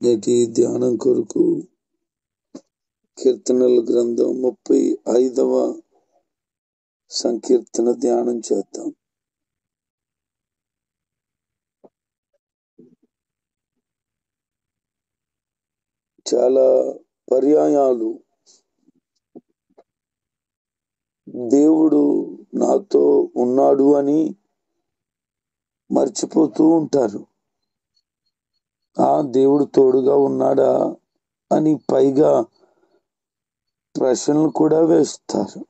నేటి ధ్యానం కొరకు కీర్తనల గ్రంథం 35వ సంకీర్తన ధ్యానం చేద్దాం. చాలా పర్యాయాలు దేవుడు నాతో ఉన్నాడు అని మర్చిపోతూ ఉంటారు. దేవుడు తోడుగా ఉన్నాడా అని పైగా ప్రశ్నలు కూడా వేస్తారు.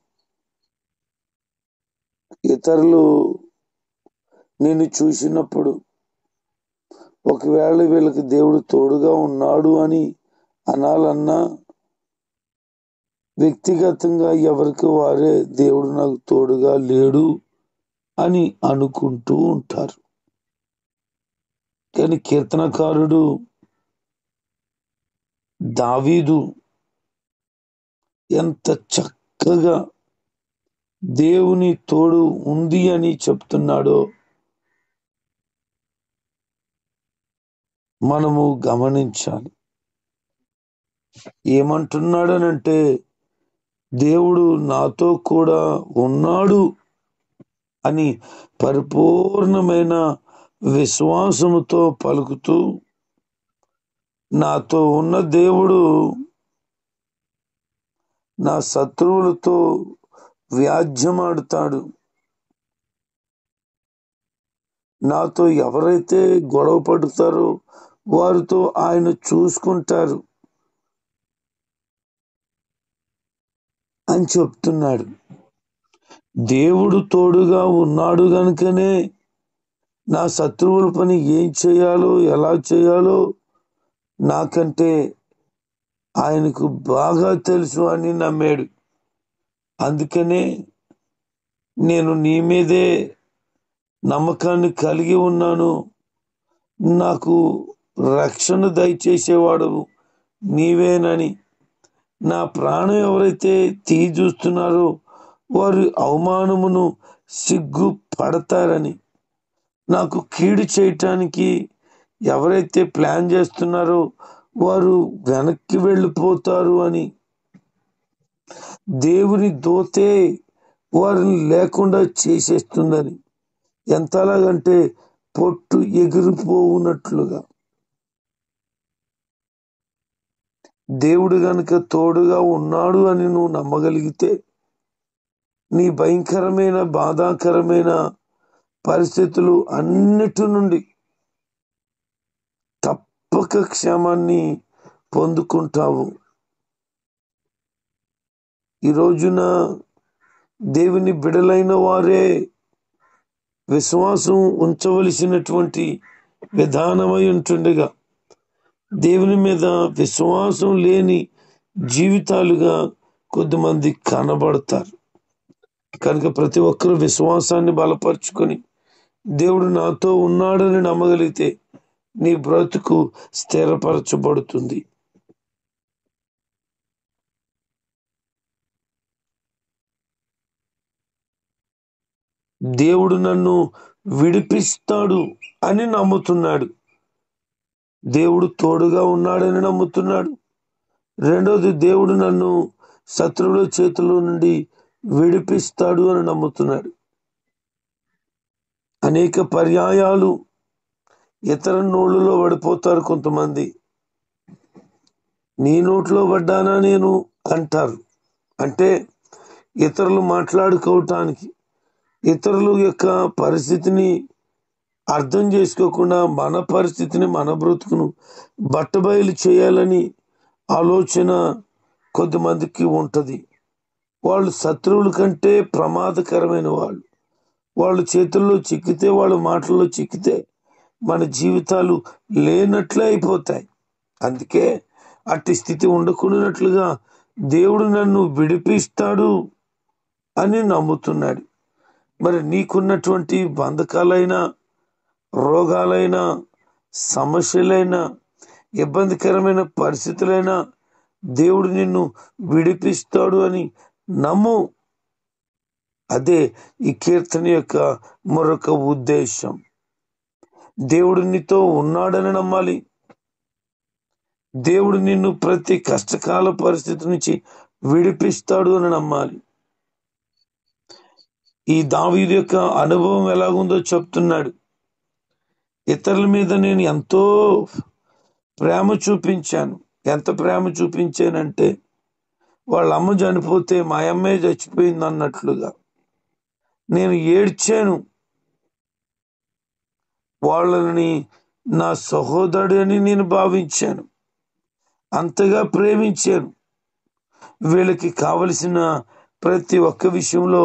ఇతరులు నిన్ను చూసినప్పుడు ఒకవేళ వీళ్ళకి దేవుడు తోడుగా ఉన్నాడు అని అనాలన్నా వ్యక్తిగతంగా ఎవరికి వారే దేవుడు నాకు తోడుగా లేడు అని అనుకుంటూ ఉంటారు. కానీ కీర్తనకారుడు దావీదు ఎంత చక్కగా దేవుని తోడు ఉంది అని చెప్తున్నాడో మనము గమనించాలి. ఏమంటున్నాడనంటే, దేవుడు నాతో కూడా ఉన్నాడు అని పరిపూర్ణమైన విశ్వాసముతో పలుకుతూ, నాతో ఉన్న దేవుడు నా శత్రువులతో వ్యాజ్యమాడుతాడు. నాతో ఎవరైతే గొడవ పడుతారో వారితో ఆయన చూసుకుంటారు అని చెప్తున్నాడు. దేవుడు తోడుగా ఉన్నాడు గనుకనే నా శత్రువుల పని ఏం చేయాలో ఎలా చేయాలో నాకంటే ఆయనకు బాగా తెలుసు అని నమ్మాడు. అందుకనే నేను నీ మీదే నమ్మకాన్ని కలిగి ఉన్నాను, నాకు రక్షణ దయచేసేవాడు నీవేనని, నా ప్రాణం ఎవరైతే చూస్తున్నారో వారి అవమానమును సిగ్గు పడతారని, నాకు కీడు చేయటానికి ఎవరైతే ప్లాన్ చేస్తున్నారో వారు వెనక్కి వెళ్ళిపోతారు అని, దేవుని దోతే వారిని లేకుండా చేసేస్తుందని, ఎంతలాగంటే పొట్టు ఎగిరిపోవునట్లుగా. దేవుడు గనుక తోడుగా ఉన్నాడు అని నువ్వు నమ్మగలిగితే నీ భయంకరమైన బాధాకరమైన పరిస్థితులు అన్నిటి నుండి తప్పక క్షేమాన్ని పొందుకుంటావు. ఈ రోజున దేవుని బిడలైన వారే విశ్వాసం ఉంచవలసినటువంటి విధానమై ఉంటుండగా దేవుని మీద విశ్వాసం లేని జీవితాలుగా కొద్దిమంది కనబడతారు. కనుక ప్రతి ఒక్కరూ విశ్వాసాన్ని బలపరుచుకొని దేవుడు నాతో ఉన్నాడని నమ్మగలిగితే నీ బ్రతుకు స్థిరపరచబడుతుంది. దేవుడు నన్ను విడిపిస్తాడు అని నమ్ముతున్నాడు. దేవుడు తోడుగా ఉన్నాడని నమ్ముతున్నాడు. రెండోది, దేవుడు నన్ను శత్రువుల చేతుల నుండి విడిపిస్తాడు అని నమ్ముతున్నాడు. అనేక పర్యాయాలు ఇతర నోళ్ళలో పడిపోతారు కొంతమంది. నీ నోట్లో పడ్డానా నేను అంటారు. అంటే ఇతరులు మాట్లాడుకోవటానికి, ఇతరుల యొక్క పరిస్థితిని అర్థం చేసుకోకుండా మన పరిస్థితిని, మన బ్రతుకును బట్టబయలు చేయాలని ఆలోచన కొద్దిమందికి ఉంటుంది. వాళ్ళు శత్రువుల కంటే ప్రమాదకరమైన వాళ్ళు. వాళ్ళ చేతుల్లో చిక్కితే, వాళ్ళ మాటల్లో చిక్కితే మన జీవితాలు లేనట్లే అయిపోతాయి. అందుకే అట్టి స్థితి ఉండకూడనట్లుగా దేవుడు నన్ను విడిపిస్తాడు అని నమ్ముతున్నాడు. మరి నీకున్నటువంటి బంధకాలైనా, రోగాలైనా, సమస్యలైనా, ఇబ్బందికరమైన పరిస్థితులైనా దేవుడు నిన్ను విడిపిస్తాడు అని నమ్ము. అదే ఈ కీర్తన యొక్క మరొక ఉద్దేశం. దేవుడు నీతో ఉన్నాడని నమ్మాలి. దేవుడు నిన్ను ప్రతి కష్టకాల పరిస్థితి నుంచి విడిపిస్తాడు అని నమ్మాలి. ఈ దావీదు యొక్క అనుభవం ఎలాగుందో చెప్తున్నాడు. ఇతరుల మీద నేను ఎంతో ప్రేమ చూపించాను. ఎంత ప్రేమ చూపించానంటే వాళ్ళ అమ్మ చనిపోతే మా అమ్మే చచ్చిపోయింది అన్నట్లుగా నేను ఏడ్చాను. వాళ్ళని నా సహోదరుడు అని నేను భావించాను. అంతగా ప్రేమించాను. వీళ్ళకి కావలసిన ప్రతి ఒక్క విషయంలో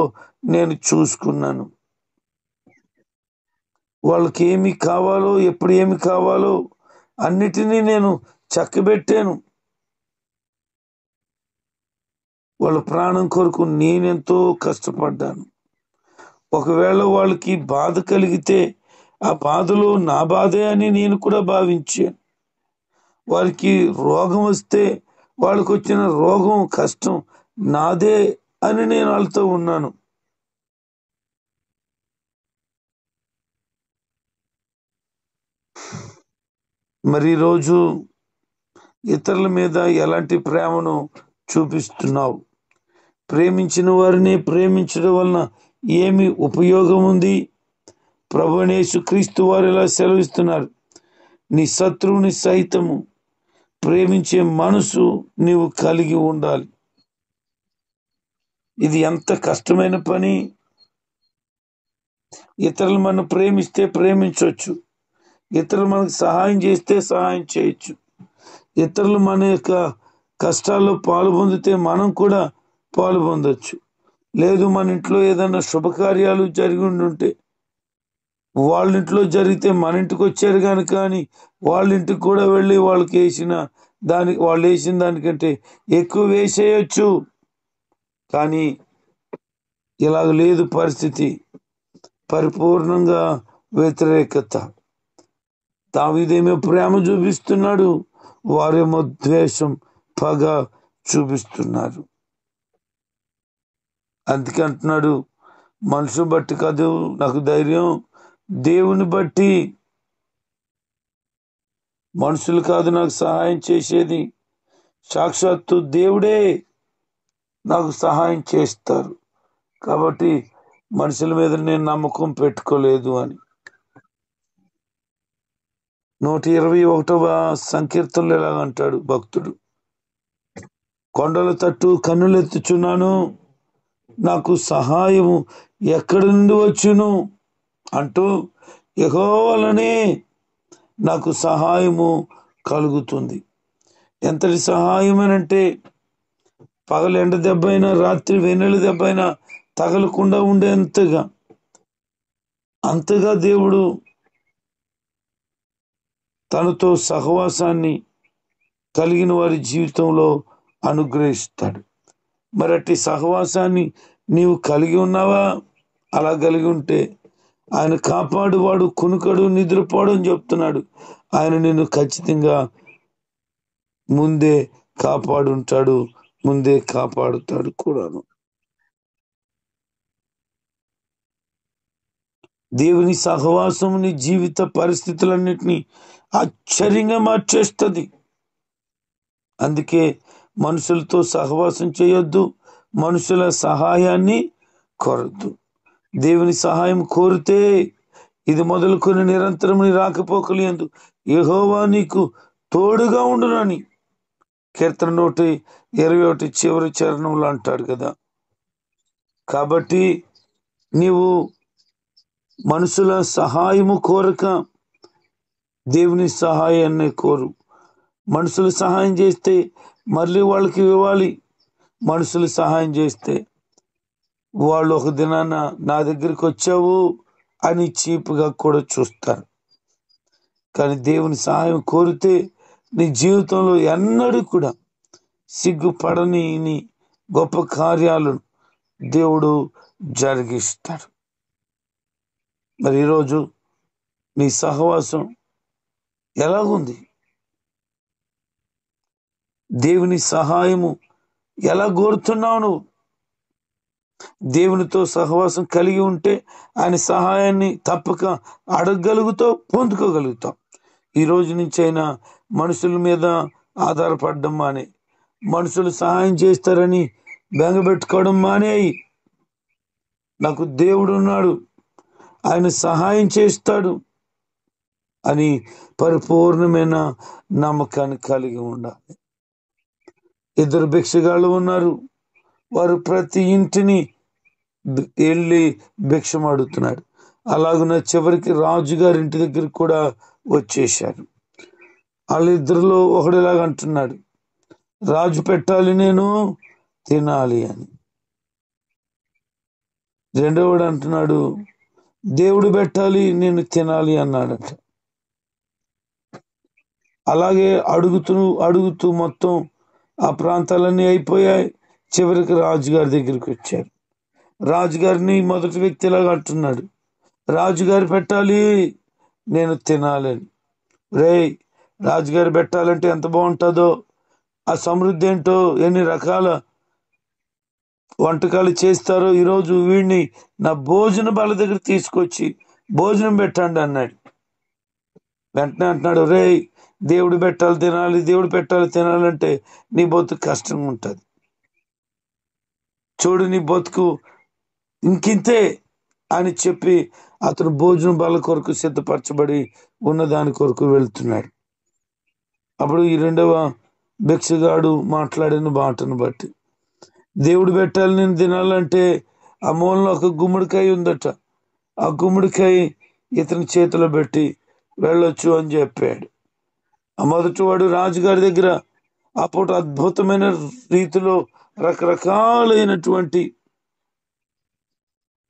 నేను చూసుకున్నాను. వాళ్ళకి ఏమి కావాలో, ఎప్పుడు ఏమి కావాలో అన్నిటినీ నేను చక్కబెట్టాను. వాళ్ళ ప్రాణం కొరకు నేనెంతో కష్టపడ్డాను. ఒకవేళ వాళ్ళకి బాధ కలిగితే ఆ బాధలో నా బాధే అని నేను కూడా భావించాను. వారికి రోగం వస్తే వాళ్ళకి వచ్చిన రోగం కష్టం నాదే అని నేను వాళ్ళతో ఉన్నాను. మరి ఈరోజు ఇతరుల మీద ఎలాంటి ప్రేమను చూపిస్తున్నావు? ప్రేమించిన వారిని ప్రేమించడం వలన ఏమి ఉపయోగం ఉంది? ప్రభువైన యేసుక్రీస్తు వారు ఇలా సెలవిస్తున్నారు, నీ శత్రువుని సైతము ప్రేమించే మనసు నీవు కలిగి ఉండాలి. ఇది ఎంత కష్టమైన పని. ఇతరులు మనం ప్రేమిస్తే ప్రేమించవచ్చు, ఇతరులు మనకు సహాయం చేస్తే సహాయం చేయొచ్చు, ఇతరులు మన యొక్క కష్టాల్లో పాలు పొందితే మనం కూడా పాలు పొందొచ్చు. లేదు మన ఇంట్లో ఏదైనా శుభకార్యాలు జరిగి ఉంటే వాళ్ళ ఇంట్లో జరిగితే మన ఇంటికి వచ్చారు కనుక అని వాళ్ళ ఇంటికి కూడా వెళ్ళి వాళ్ళకి వాళ్ళు వేసిన దానికంటే ఎక్కువ వేసేయచ్చు. కానీ ఇలాగ లేదు పరిస్థితి, పరిపూర్ణంగా వ్యతిరేకత. దావీదేమో ప్రేమ చూపిస్తున్నాడు, వారేమో ద్వేషం, పగ చూపిస్తున్నారు. అందుకే అంటున్నాడు, మనుషు బట్టి కాదు నాకు ధైర్యం, దేవుని బట్టి. మనుషులు కాదు నాకు సహాయం చేసేది, సాక్షాత్తు దేవుడే నాకు సహాయం చేస్తారు. కాబట్టి మనుషుల మీద నేను నమ్మకం పెట్టుకోలేదు అని 121వ సంకీర్తనలో ఎలాగంటాడు భక్తుడు, కొండల తట్టు కన్నులెత్తుచున్నాను, నాకు సహాయము ఎక్కడి నుండి వచ్చును అంటూ యెహోవావలనే నాకు సహాయము కలుగుతుంది. ఎంతటి సహాయమనంటే పగలు ఎండ దెబ్బైనా రాత్రి వెన్నెల దెబ్బైనా తగలకుండా ఉండేంతగా అంతగా దేవుడు తనతో సహవాసాన్ని కలిగిన వారి జీవితంలో అనుగ్రహిస్తాడు. మరి అట్టి సహవాసాన్ని నీవు కలిగి ఉన్నావా? అలా కలిగి ఉంటే ఆయన కాపాడువాడు కునుకడు నిద్రపోవడం చెప్తున్నాడు. ఆయన నిన్ను ఖచ్చితంగా ముందే కాపాడుంటాడు, ముందే కాపాడుతాడు కూడాను. దేవుని సహవాసం నీ జీవిత పరిస్థితులన్నిటినీ ఆశ్చర్యంగా మార్చేస్తుంది. అందుకే మనుషులతో సహవాసం చేయొద్దు, మనుషుల సహాయాన్ని కోరద్దు. దేవుని సహాయం కోరితే ఇది మొదలుకొని నిరంతరం నీ రాకపోకలు యందు యెహోవా నీకు తోడుగా ఉండునని కీర్తన 121 చివరి చరణంలో అంటాడు కదా. కాబట్టి నీవు మనుషుల సహాయము కోరక దేవుని సహాయాన్ని కోరు. మనుషులు సహాయం చేస్తే మళ్ళీ వాళ్ళకి ఇవ్వాలి. మనుషులు సహాయం చేస్తే వాళ్ళు ఒక దినాన నా దగ్గరికి వచ్చావు అని చీపుగా కూడా చూస్తారు. కానీ దేవుని సహాయం కోరితే నీ జీవితంలో ఎన్నడూ కూడా సిగ్గుపడని గొప్ప కార్యాలను దేవుడు జరిగిస్తాడు. మరి ఈరోజు నీ సహవాసం ఎలాగుంది? దేవుని సహాయము ఎలా కోరుతున్నావు నువ్వు? దేవునితో సహవాసం కలిగి ఉంటే ఆయన సహాయాన్ని తప్పక అడగగలుగుతావు, పొందుకోగలుగుతావు. ఈ రోజు నుంచి అయినా మనుషుల మీద ఆధారపడడం మానే, మనుషులు సహాయం చేస్తారని బెంగపెట్టుకోవడం మానేయి. నాకు దేవుడు ఉన్నాడు, ఆయన సహాయం చేస్తాడు అని పరిపూర్ణమైన నమ్మకాన్ని కలిగి ఉండాలి. ఇద్దరు భిక్షగాళ్ళు ఉన్నారు. వారు ప్రతి ఇంటిని వెళ్ళి భిక్షం అడుగుతున్నాడు. అలాగున్న చివరికి రాజుగారి ఇంటి దగ్గర కూడా వచ్చేశారు. వాళ్ళిద్దరిలో ఒకడిలాగ అంటున్నాడు, రాజు పెట్టాలి, నేను తినాలి అని. రెండోవాడు అంటున్నాడు, దేవుడు పెట్టాలి, నేను తినాలి అన్నాడట. అలాగే అడుగుతూ అడుగుతూ మొత్తం ఆ ప్రాంతాలన్నీ అయిపోయాయి. చివరికి రాజుగారి దగ్గరికి వచ్చారు. రాజుగారిని మొదటి వ్యక్తిలాగా అంటున్నాడు, రాజుగారు పెట్టాలి, నేను తినాలని. రేయ్, రాజుగారు పెట్టాలంటే ఎంత బాగుంటుందో, ఆ సమృద్ధి ఏంటో, ఎన్ని రకాల వంటకాలు చేస్తారో. ఈరోజు వీడిని నా భోజన బల దగ్గర తీసుకొచ్చి భోజనం పెట్టండి అన్నాడు. వెంటనే అంటున్నాడు, రేయ్, దేవుడు పెట్టాలి తినాలి, దేవుడు పెట్టాలి తినాలంటే నీ బతుకు కష్టంగా ఉంటుంది. చూడు, నీ బతుకు ఇంకింతే అని చెప్పి అతను భోజనం బల కొరకు సిద్ధపరచబడి ఉన్న దాని కొరకు వెళ్తున్నాడు. అప్పుడు ఈ రెండవ భిక్షగాడు మాట్లాడిన మాటను బట్టి, దేవుడు పెట్టాలి నేను తినాలంటే ఆ మూలంలో ఒక గుమ్మడికాయ ఉందట, ఆ గుమ్మడికాయ ఇతని చేతిలో పెట్టి వెళ్ళొచ్చు అని చెప్పాడు. ఆ మొదటి వాడు రాజుగారి దగ్గర అప్పుడు అద్భుతమైన రీతిలో రకరకాలైనటువంటి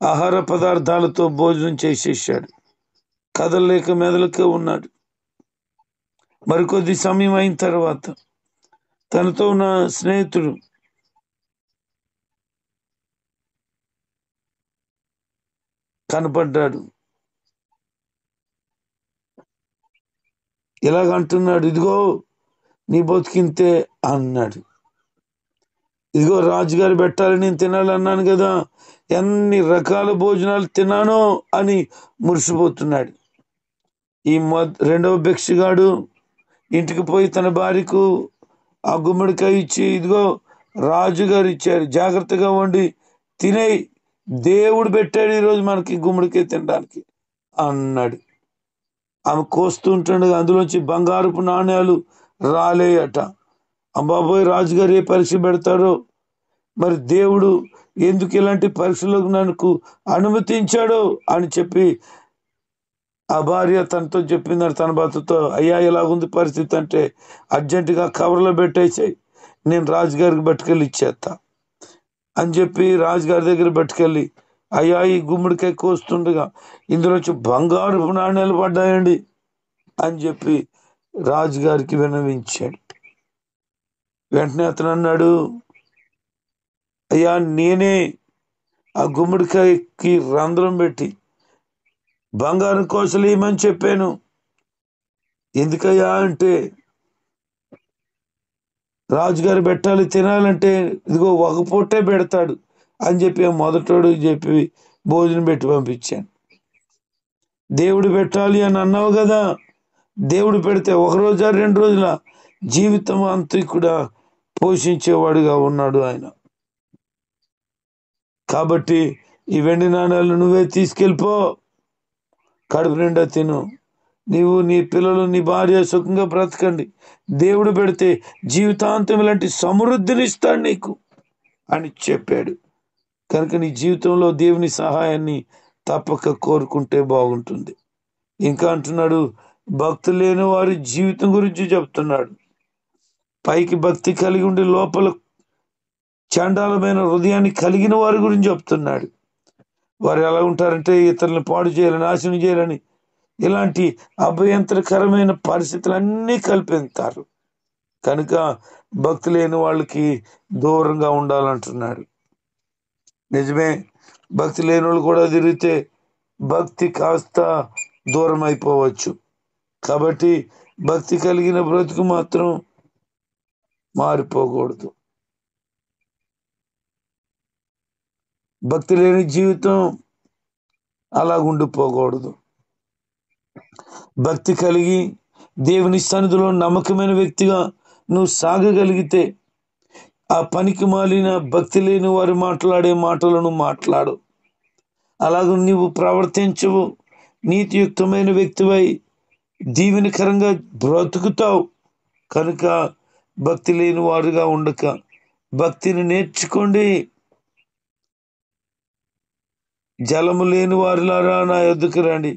ఆహార పదార్థాలతో భోజనం చేసేసాడు. కదలలేక మెదలక ఉన్నాడు. మరికొద్ది సమయం అయిన తర్వాత తనతో ఉన్న స్నేహితుడు కనపడ్డాడు. ఇలాగంటున్నాడు, ఇదిగో నీ బతుకింతే అన్నాడు. ఇదిగో రాజుగారు పెట్టాలి, నేను తినాలి అన్నాను కదా, ఎన్ని రకాల భోజనాలు తిన్నానో అని మురిసిపోతున్నాడు. ఈ రెండవ భిక్షగాడు ఇంటికి పోయి తన భార్యకు ఆ గుమ్మడికాయ ఇచ్చి, ఇదిగో రాజుగారు ఇచ్చారు, జాగ్రత్తగా వండి తినేయి, దేవుడు పెట్టాడు ఈరోజు మనకి గుమ్మడికాయ తినడానికి అన్నాడు. ఆమె కోస్తుంటుండగా అందులోంచి బంగారపు నాణ్యాలు రాలేయట. అంబాబోయ్, రాజుగారు ఏ పరీక్ష పెడతారో, మరి దేవుడు ఎందుకు ఇలాంటి పరీక్షలకు నాకు అనుమతించాడో అని చెప్పి ఆ భార్య తనతో చెప్పిందని తన భర్తతో, అయ్యా ఇలాగుంది పరిస్థితి అంటే అర్జెంటుగా కవర్లో పెట్టేసాయి, నేను రాజుగారికి పట్టుకెళ్ళి ఇచ్చేస్తా అని చెప్పి రాజుగారి దగ్గర పట్టుకెళ్ళి, అయ్యా ఈ గుమ్మడికాయ కోస్తుండగా ఇందులోంచి బంగారపు నాణ్యాలు పడ్డాయండి అని చెప్పి రాజుగారికి విన్నవించాడు. వెంటనే అతను అన్నాడు, అయ్యా నేనే ఆ గుమ్మడికాయకి రంధ్రం పెట్టి బంగారం కోసలు ఏమని చెప్పాను. ఎందుకయ్యా అంటే, రాజుగారు పెట్టాలి తినాలంటే ఇదిగో ఒక పూటే పెడతాడు అని చెప్పి మొదటోడు చెప్పి భోజనం పెట్టి పంపించాను. దేవుడు పెట్టాలి అని అన్నావు కదా, దేవుడు పెడితే ఒక రోజా 2 రోజుల జీవితం అంతా కూడా పోషించేవాడుగా ఉన్నాడు ఆయన. కాబట్టి ఈ వెండి నాణాలు నువ్వే తీసుకెళ్ళిపో, కడుపు నిండా తిను, నీవు నీ పిల్లలు నీ భార్య సుఖంగా బ్రతకండి, దేవుడు పెడితే జీవితాంతం ఇలాంటి సమృద్ధిని ఇస్తాడు నీకు అని చెప్పాడు. కనుక నీ జీవితంలో దేవుని సహాయాన్ని తప్పక కోరుకుంటే బాగుంటుంది. ఇంకా అంటున్నాడు, భక్తి లేని వారి జీవితం గురించి చెప్తున్నాడు. పైకి భక్తి కలిగి ఉండి లోపల చండాలమైన హృదయాన్ని కలిగిన వారి గురించి చెప్తున్నాడు. వారు ఎలా ఉంటారంటే ఇతరులను పాడు చేయాలని, నాశనం చేయాలని, ఇలాంటి అభయంతరకరమైన పరిస్థితులన్నీ కల్పిస్తారు. కనుక భక్తి లేని వాళ్ళకి దూరంగా ఉండాలంటున్నాడు. నిజమే, భక్తి లేని వాళ్ళు కూడా తిరిగితే భక్తి కాస్త దూరం అయిపోవచ్చు. కాబట్టి భక్తి కలిగిన బ్రతుకు మాత్రం మారిపోకూడదు. భక్తి లేని జీవితం అలా ఉండిపోకూడదు. భక్తి కలిగి దేవుని సన్నిధిలో నమ్మకమైన వ్యక్తిగా నువ్వు సాగగలిగితే ఆ పనికి మాలిన భక్తి లేని వారు మాట్లాడే మాటలను మాట్లాడు. అలాగూ నీవు ప్రవర్తించవు, నీతియుక్తమైన వ్యక్తివై దీవెనకరంగా బ్రతుకుతావు. కనుక భక్తి లేని వారుగా ఉండక భక్తిని నేర్చుకోండి. జలము లేని వారులారా నా యొద్దకు రండి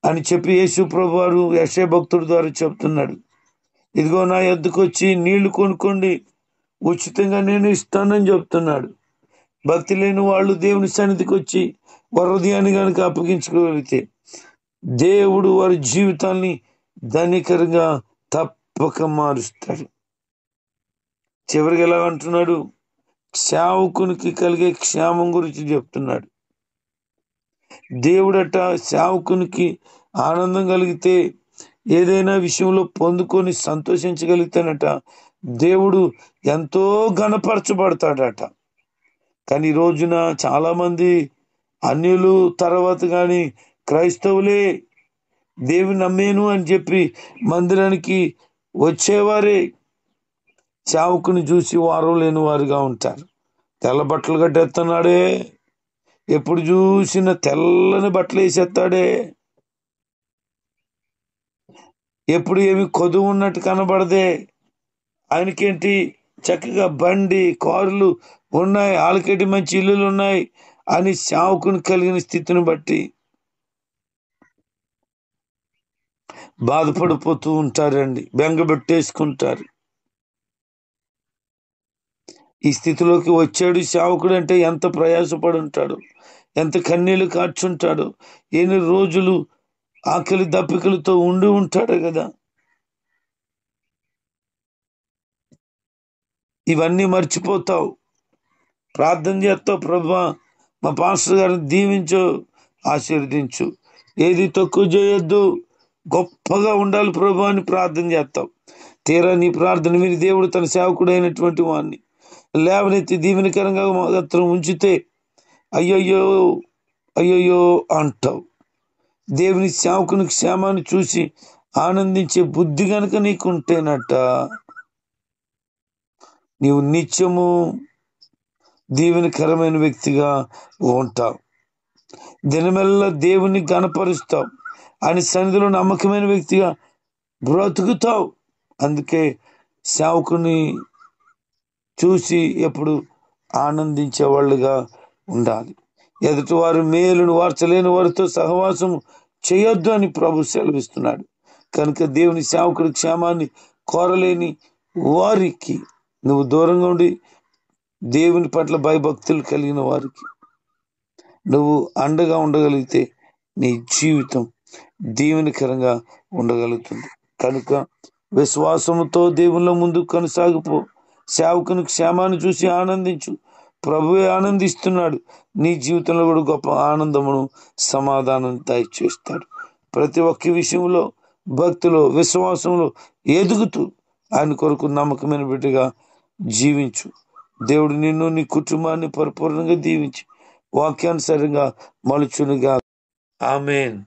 అని చెప్పి యేసు ప్రభు వారు యెషయా భక్తుడి ద్వారా చెప్తున్నాడు. ఇదిగో నా యొద్దకు వచ్చి నీళ్లు కొనుక్కోండి, ఉచితంగా నేను ఇస్తానని చెప్తున్నాడు. భక్తి లేని వాళ్ళు దేవుని సన్నిధికి వచ్చి వారి హృదయాన్ని కనుక అప్పగించుకోగలిగితే దేవుడు వారి జీవితాన్ని ధనికరంగా తప్పక మారుస్తాడు. చివరికి ఎలా అంటున్నాడు? సేవకునికి కలిగే క్షేమం గురించి చెప్తున్నాడు. దేవుడట సేవకునికి ఆనందం కలిగితే, ఏదైనా విషయంలో పొందుకొని సంతోషించగలిగితేనట దేవుడు ఎంతో ఘనపరచబడతాడట. కానీ ఈ రోజున చాలా మంది అన్యులు, తర్వాత కానీ క్రైస్తవులే దేవుని నమ్మేను అని చెప్పి మందిరానికి వచ్చేవారే సేవకుని చూసి వారం లేని వారుగా ఉంటారు. తెల్ల బట్టలు కట్టేస్తున్నాడే, ఎప్పుడు చూసిన తెల్లని బట్టలు వేసేస్తాడే, ఎప్పుడు ఏమి కొదువు ఉన్నట్టు కనబడదే, ఆయనకేంటి చక్కగా బండి కారులు ఉన్నాయి, ఆలకేటి మంచి ఇల్లులు ఉన్నాయి అని సేవకుని కలిగిన స్థితిని బట్టి బాధపడిపోతూ ఉంటారండి, బెంగబెట్టేసుకుంటారు. ఈ స్థితిలోకి వచ్చాడు సేవకుడు అంటే ఎంత ప్రయాసపడి ఉంటాడు, ఎంత కన్నీళ్లు కార్చుంటాడు, ఎన్ని రోజులు ఆకలి దప్పికలతో ఉండి ఉంటాడు కదా. ఇవన్నీ మర్చిపోతావు, ప్రార్థన చేస్తావు, ప్రభువా మా పాస్టర్ గారిని దీవించు, ఆశీర్వదించు, ఏది తక్కువ చేయొద్దు, గొప్పగా ఉండాలి ప్రభు అని ప్రార్థన చేస్తావు. తీరా నీ ప్రార్థన విని దేవుడు తన సేవకుడు అయినటువంటి వాడిని లేవనెత్తి దీవెనకరంగా మాత్రం ఉంచితే అయ్యయ్యో అయ్యయ్యో అంటావు. దేవుని సేవకుని క్షేమాన్ని చూసి ఆనందించే బుద్ధి కనుక నీకుంటేనట నీవు నిత్యము దీవెనకరమైన వ్యక్తిగా ఉంటావు. దినమెల్లా దేవుని గణపరుస్తావు, ఆయన సన్నిధిలో నమ్మకమైన వ్యక్తిగా బ్రతుకుతావు. అందుకే సేవకుని చూసి ఎప్పుడు ఆనందించే వాళ్ళుగా ఉండాలి. ఎదుటి వారు మేలును వార్చలేని వారితో సహవాసం చేయొద్దు అని ప్రభు సెలవిస్తున్నాడు. కనుక దేవుని సేవకుడి క్షేమాన్ని కోరలేని వారికి నువ్వు దూరంగా ఉండి దేవుని పట్ల భయభక్తులు కలిగిన వారికి నువ్వు అండగా ఉండగలిగితే నీ జీవితం దీవెనకరంగా ఉండగలుగుతుంది. కనుక విశ్వాసముతో దేవుళ్ళ ముందు కొనసాగిపో, సేవకుని క్షేమాన్ని చూసి ఆనందించు. ప్రభువే ఆనందిస్తున్నాడు, నీ జీవితంలో కూడా గొప్ప ఆనందమును సమాధానం దయచేస్తాడు. ప్రతి ఒక్క విషయంలో భక్తిలో విశ్వాసంలో ఎదుగుతూ ఆయన కొరకు నమ్మకమైన బిడ్డగా జీవించు. దేవుడు నిన్ను నీ కుటుంబాన్ని పరిపూర్ణంగా దీవించి వాక్యానుసారంగా మలుచునుగా. ఆమేన్.